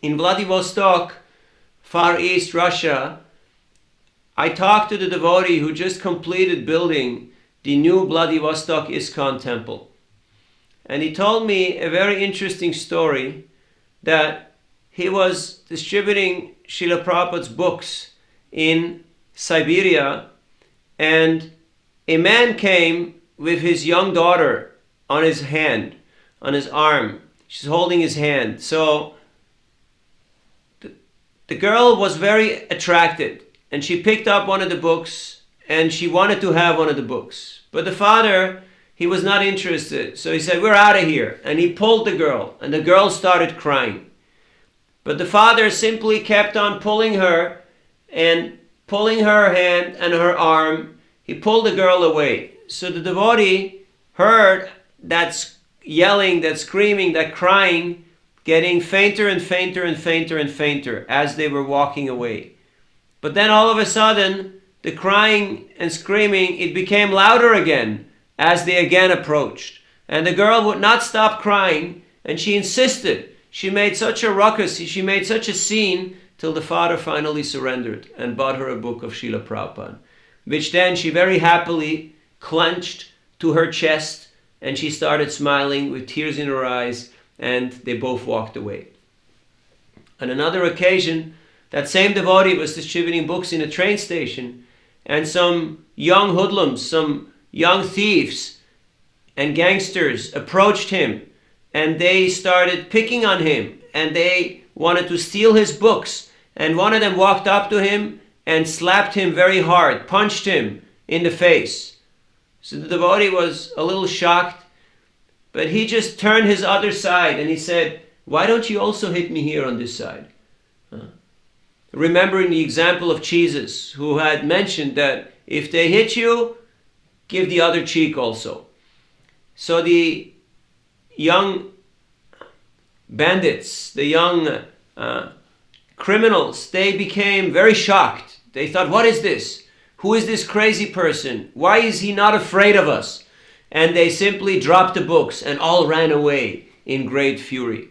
in Vladivostok, Far East Russia, I talked to the devotee who just completed building the new Vladivostok ISKCON temple. And he told me a very interesting story that he was distributing Srila Prabhupada's books in Siberia, and a man came with his young daughter on his hand, on his arm. She's holding his hand. So the girl was very attracted, and she picked up one of the books, and she wanted to have one of the books. But the father, he was not interested. So he said, "We're out of here." And he pulled the girl, and the girl started crying. But the father simply kept on pulling her and pulling her hand and her arm. He pulled the girl away. So the devotee heard that yelling, that screaming, that crying, getting fainter and fainter and fainter and fainter as they were walking away. But then all of a sudden, the crying and screaming, it became louder again as they again approached. And the girl would not stop crying, and she insisted. She made such a ruckus, she made such a scene, till the father finally surrendered and bought her a book of Srila Prabhupada, which then she very happily clenched to her chest, and she started smiling with tears in her eyes, and they both walked away. On another occasion, that same devotee was distributing books in a train station, and some young hoodlums, some young thieves and gangsters approached him, and they started picking on him, and they wanted to steal his books. And one of them walked up to him and slapped him very hard, punched him in the face. So the devotee was a little shocked, but he just turned his other side and he said, "Why don't you also hit me here on this side?" Remembering the example of Jesus, who had mentioned that if they hit you, give the other cheek also. So the young bandits, the young criminals, they became very shocked. They thought, "What is this? Who is this crazy person? Why is he not afraid of us?" And they simply dropped the books and all ran away in great fury.